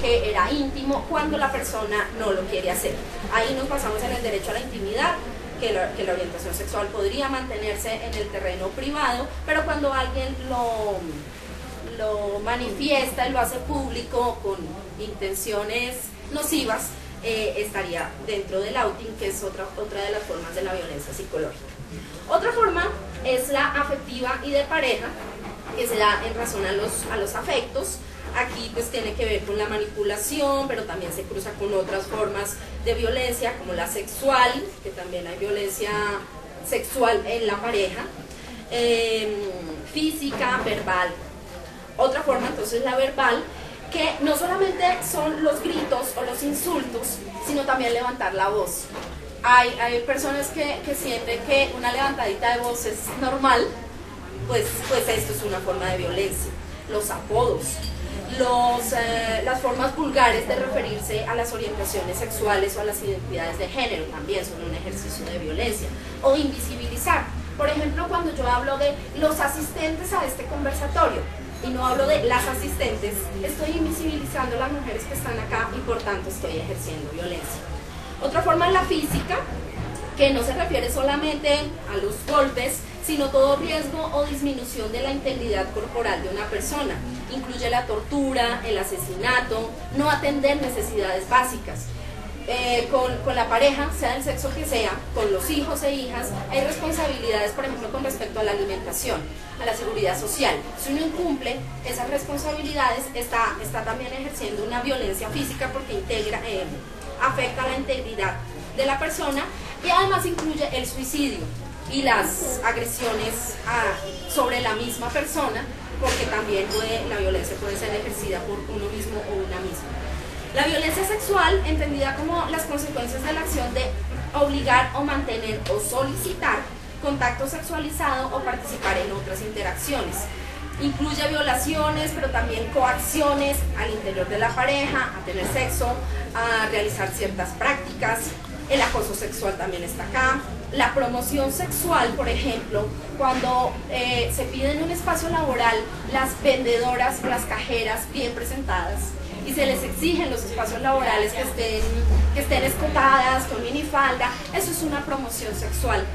que era íntimo cuando la persona no lo quiere hacer. Ahí nos basamos en el derecho a la intimidad, que la orientación sexual podría mantenerse en el terreno privado, pero cuando alguien lo manifiesta y lo hace público con intenciones nocivas, estaría dentro del outing, que es otra de las formas de la violencia psicológica. Otra forma es la afectiva y de pareja, que se da en razón a los afectos. Aquí pues tiene que ver con la manipulación, pero también se cruza con otras formas de violencia, como la sexual, que también hay violencia sexual en la pareja, física, verbal. Otra forma entonces la verbal, que no solamente son los gritos o los insultos, sino también levantar la voz. Hay personas que sienten que una levantadita de voz es normal, pues esto es una forma de violencia. Los apodos, las formas vulgares de referirse a las orientaciones sexuales o a las identidades de género también son un ejercicio de violencia. O invisibilizar. Por ejemplo, cuando yo hablo de los asistentes a este conversatorio y no hablo de las asistentes, estoy invisibilizando a las mujeres que están acá y por tanto estoy ejerciendo violencia. Otra forma es la física, que no se refiere solamente a los golpes, sino todo riesgo o disminución de la integridad corporal de una persona. Incluye la tortura, el asesinato, no atender necesidades básicas. Con la pareja, sea del sexo que sea, con los hijos e hijas, hay responsabilidades, por ejemplo, con respecto a la alimentación, a la seguridad social. Si uno incumple esas responsabilidades, está también ejerciendo una violencia física porque afecta la integridad de la persona, y además incluye el suicidio y las agresiones sobre la misma persona, porque también la violencia puede ser ejercida por uno mismo o una misma. La violencia sexual, entendida como las consecuencias de la acción de obligar o mantener o solicitar contacto sexualizado o participar en otras interacciones. Incluye violaciones, pero también coacciones al interior de la pareja, a tener sexo, a realizar ciertas prácticas. El acoso sexual también está acá. La promoción sexual, por ejemplo, cuando se pide en un espacio laboral las vendedoras o las cajeras bien presentadas y se les exige en los espacios laborales que estén escotadas, con minifalda, eso es una promoción sexual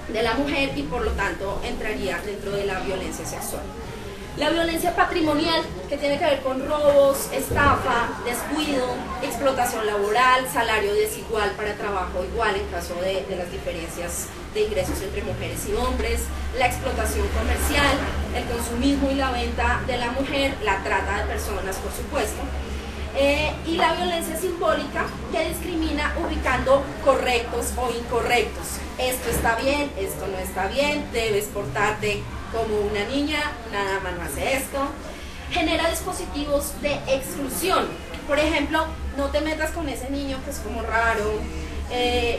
de la mujer y por lo tanto entraría dentro de la violencia sexual. La violencia patrimonial, que tiene que ver con robos, estafa, descuido, explotación laboral, salario desigual para trabajo igual en caso de las diferencias de ingresos entre mujeres y hombres, la explotación comercial, el consumismo y la venta de la mujer, la trata de personas, por supuesto, y la violencia simbólica, que discrimina ubicando correctos o incorrectos. Esto está bien, esto no está bien, debes portarte como una niña, una dama no hace esto. Genera dispositivos de exclusión. Por ejemplo, no te metas con ese niño que es como raro.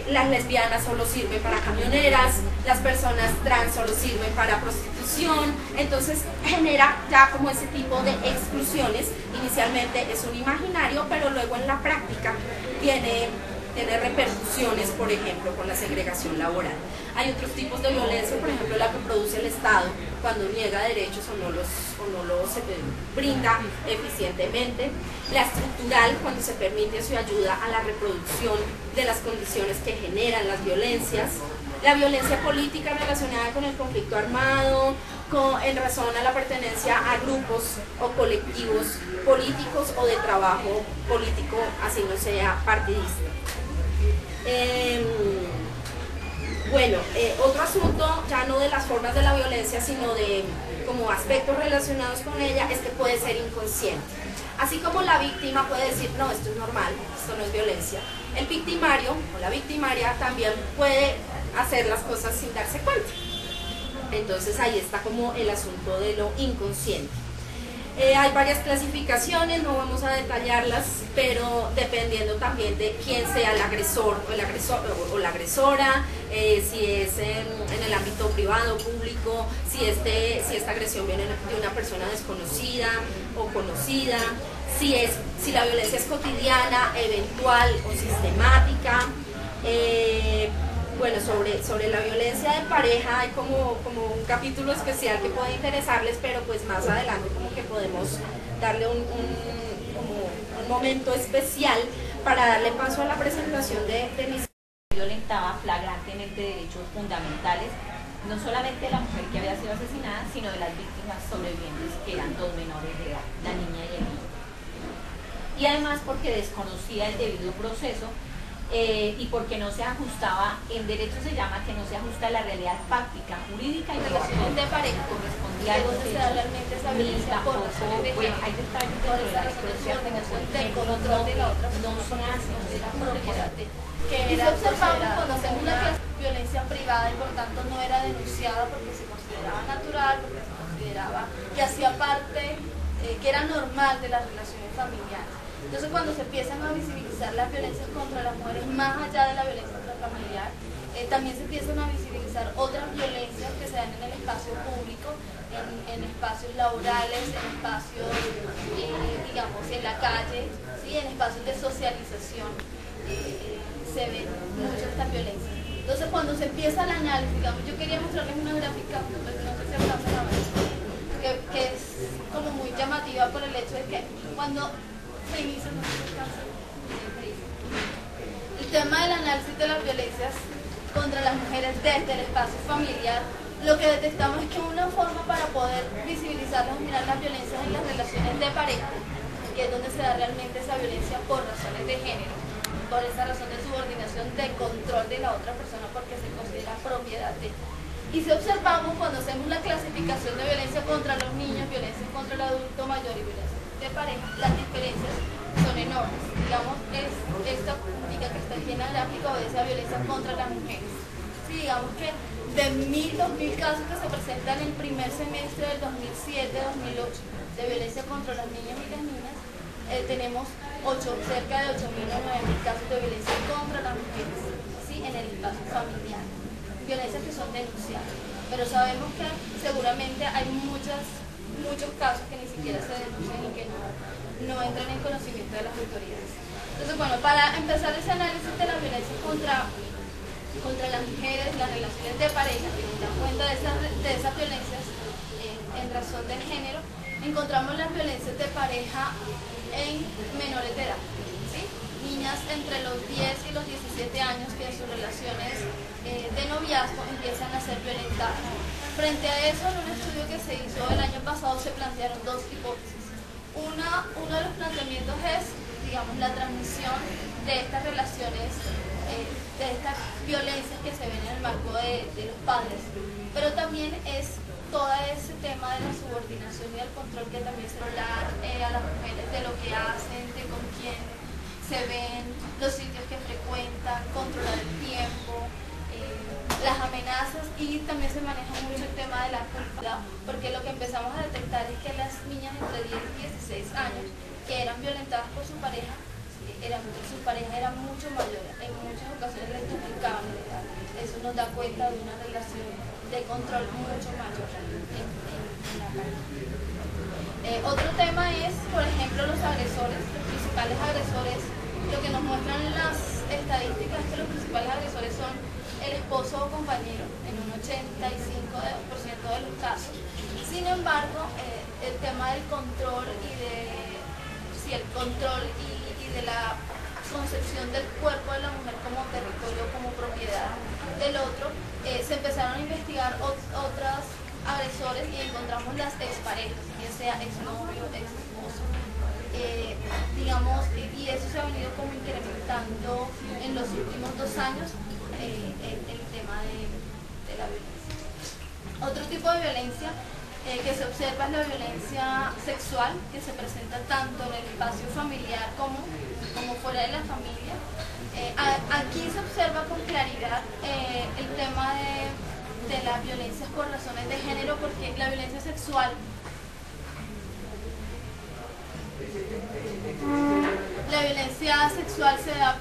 Las lesbianas solo sirven para camioneras, las personas trans solo sirven para prostitución. Entonces genera ya como ese tipo de exclusiones. Inicialmente es un imaginario, pero luego en la práctica tiene repercusiones, por ejemplo, con la segregación laboral. Hay otros tipos de violencia, por ejemplo, la que produce el Estado cuando niega derechos o no los brinda eficientemente. La estructural, cuando se permite su ayuda a la reproducción de las condiciones que generan las violencias. La violencia política relacionada con el conflicto armado, en razón a la pertenencia a grupos o colectivos políticos o de trabajo político, así no sea partidista. Otro asunto, ya no de las formas de la violencia, sino de como aspectos relacionados con ella, es que puede ser inconsciente. Así como la víctima puede decir, no, esto es normal, esto no es violencia, el victimario o la victimaria también puede hacer las cosas sin darse cuenta. Entonces ahí está como el asunto de lo inconsciente. Hay varias clasificaciones, no vamos a detallarlas, pero dependiendo también de quién sea el agresor o la agresora, si es en el ámbito privado o público, si esta agresión viene de una persona desconocida o conocida, si la violencia es cotidiana, eventual o sistemática. Sobre la violencia de pareja hay como un capítulo especial que puede interesarles, pero pues más adelante como que podemos darle una un momento especial para darle paso a la presentación de mis... Violentaba flagrantemente derechos fundamentales, no solamente de la mujer que había sido asesinada, sino de las víctimas sobrevivientes, que eran dos menores de edad, la niña y el niño. Y además porque desconocía el debido proceso y porque no se ajustaba, en derecho se llama que no se ajusta a la realidad fáctica, jurídica y relaciones de pareja, correspondía a los donde se da realmente esa violencia por razones de bueno, hay detalles dentro de la expresión del control de la otra persona, no se hace, de la propiedad, que era observamos cuando hacemos una clase de violencia privada y por tanto no era denunciada porque se consideraba natural, porque se consideraba que hacía parte, que era normal de las relaciones familiares. Entonces cuando se empiezan a visibilizar las violencias contra las mujeres más allá de la violencia intrafamiliar, también se empiezan a visibilizar otras violencias que se dan en el espacio público, en espacios laborales, en espacios, digamos, en la calle, ¿sí? En espacios de socialización. Se ven mucho estas violencias. Entonces cuando se empieza el análisis, digamos, yo quería mostrarles una gráfica, pues, no sé si alcanzan a ver, que es como muy llamativa por el hecho de que cuando se inicia el tema del análisis de las violencias contra las mujeres desde el espacio familiar, lo que detectamos es que una forma para poder visibilizarlas o mirar las violencias en las relaciones de pareja, que es donde se da realmente esa violencia por razones de género, por esa razón de subordinación, de control de la otra persona porque se considera propiedad de. Y si observamos cuando hacemos la clasificación de violencia contra los niños, violencia contra el adulto mayor y violencia de pareja, las diferencias son enormes. Digamos, esta puntica que está aquí en la gráfica obedece a violencia contra las mujeres. Sí, digamos que de 1.000, 2.000 casos que se presentan en el primer semestre del 2007-2008 de violencia contra los niños y las niñas, tenemos cerca de 8.000 o 9.000 casos de violencia contra las mujeres, ¿sí? En el espacio familiar. Violencias que son denunciadas. Pero sabemos que seguramente hay muchos casos que ni siquiera se denuncian y que no entran en conocimiento de las autoridades. Entonces, bueno, para empezar ese análisis de las violencias contra las mujeres, las relaciones de pareja, que nos dan cuenta de esas violencias en razón del género, encontramos las violencias de pareja en menores de edad, ¿sí? Niñas entre los 10 y los 17 años que en sus relaciones de noviazgo empiezan a ser violentadas. Frente a eso, en un estudio que se hizo el año pasado se plantearon dos hipótesis. Uno de los planteamientos es, digamos, la transmisión de estas relaciones, de estas violencias que se ven en el marco de los padres, pero también es todo ese tema de la subordinación y el control que también se habla a las mujeres de lo que hacen, de con quién se ven, los sitios que frecuentan, controlar el tiempo, las amenazas, y también se maneja mucho el tema de la culpa, porque lo que empezamos a detectar es que las niñas entre 10 y 16 años que eran violentadas por su pareja era mucho mayor, en muchas ocasiones les duplicaban la edad. Eso nos da cuenta de una relación de control mucho mayor en la pareja. Otro tema es, por ejemplo, los agresores, los principales agresores. Lo que nos muestran las estadísticas es que los principales agresores son el esposo o compañero en un 85% de los casos. Sin embargo, el tema del control y de la concepción del cuerpo de la mujer como territorio, como propiedad del otro, se empezaron a investigar otros agresores y encontramos las exparejas, ya sea exnovio, exesposo, digamos, y eso se ha venido como incrementando en los últimos 2 años, el tema de la violencia. Otro tipo de violencia que se observa es la violencia sexual, que se presenta tanto en el espacio familiar como fuera de la familia. Aquí se observa con claridad el tema de las violencias por razones de género, porque la violencia sexual se da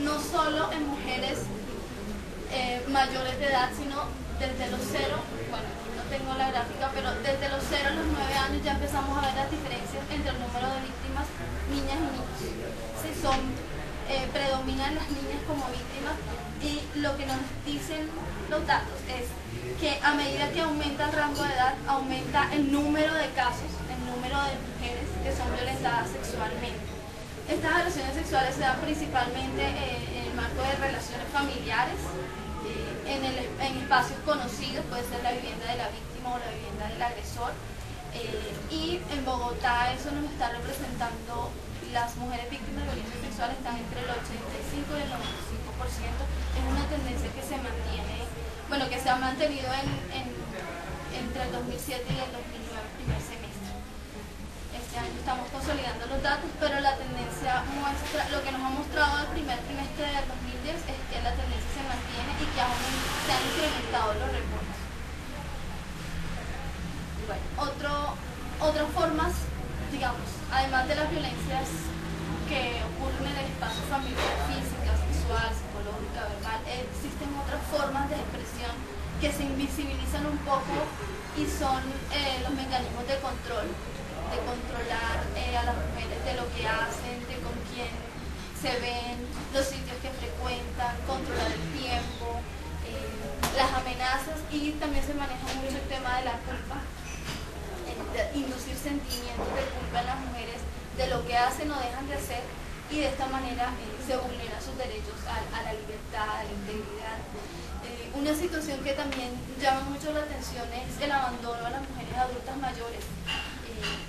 no solo en mujeres mayores de edad, sino desde los 0, bueno, no tengo la gráfica, pero desde los 0 a los 9 años ya empezamos a ver las diferencias entre el número de víctimas, niñas y niños. Sí, predominan las niñas como víctimas, y lo que nos dicen los datos es que a medida que aumenta el rango de edad, aumenta el número de casos, el número de mujeres que son violentadas sexualmente. Estas agresiones sexuales se dan principalmente en el marco de relaciones familiares, en espacios conocidos, puede ser la vivienda de la víctima o la vivienda del agresor. Y en Bogotá eso nos está representando, las mujeres víctimas de violencia sexual están entre el 85 y el 95%. Es una tendencia que se mantiene, bueno, que se ha mantenido entre el 2007 y el 2009, primer semestre. Este año estamos consolidando los datos, pero la tendencia muestra, lo que nos ha mostrado el primer trimestre del 2010 es que la tendencia se mantiene y que aún se han incrementado los reportes. Bueno, otras formas, digamos, además de las violencias que ocurren en el espacio familiar, física, sexual, psicológica, verbal, existen otras formas de expresión que se invisibilizan un poco y son los mecanismos de control, de controlar a las mujeres de lo que hacen, de con quién se ven, los sitios que frecuentan, controlar el tiempo, las amenazas, y también se maneja mucho el tema de la culpa, inducir sentimientos de culpa en las mujeres de lo que hacen o dejan de hacer, y de esta manera se vulneran sus derechos a la libertad, a la integridad. Una situación que también llama mucho la atención es el abandono a las mujeres adultas mayores,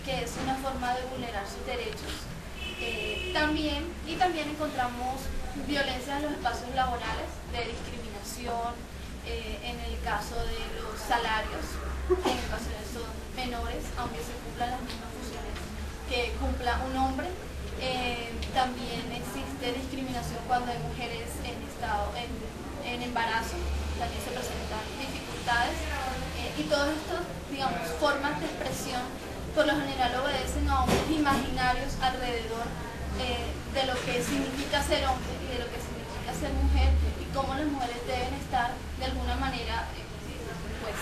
que es una forma de vulnerar sus derechos. También encontramos violencia en los espacios laborales, de discriminación, en el caso de los salarios, que en ocasiones son menores, aunque se cumplan las mismas funciones que cumpla un hombre. También existe discriminación cuando hay mujeres en embarazo, también se presentan dificultades, y todas estas, digamos, formas de expresión por lo general obedecen a hombres imaginarios alrededor de lo que significa ser hombre y de lo que significa ser mujer, y cómo las mujeres deben estar de alguna manera, pues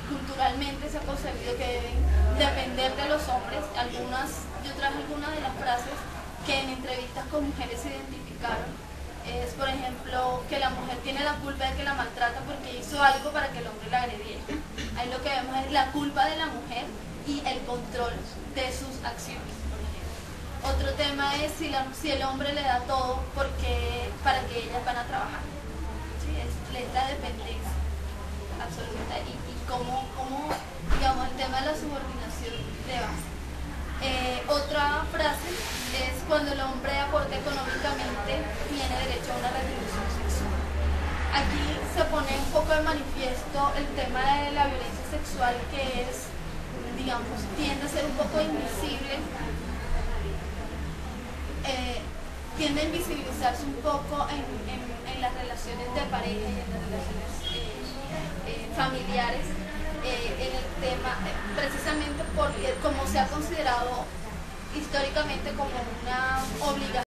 culturalmente se ha concebido que deben depender de los hombres. Yo traje algunas de las frases que en entrevistas con mujeres se identificaron. Es, por ejemplo, que la mujer tiene la culpa de que la maltrata porque hizo algo para que el hombre la agrediera. Ahí lo que vemos es la culpa de la mujer y el control de sus acciones, por ejemplo. Otro tema es si el hombre le da todo para que ellas van a trabajar. ¿Sí? Es la dependencia absoluta, y cómo, digamos, el tema de la subordinación de base. Otra frase es: cuando el hombre aporta económicamente, tiene derecho a una retribución sexual. Aquí se pone un poco de manifiesto el tema de la violencia sexual, que es, digamos, tiende a ser un poco invisible, tiende a invisibilizarse un poco en las relaciones de pareja y en las relaciones familiares, en el tema, precisamente porque como se ha considerado históricamente como una obligación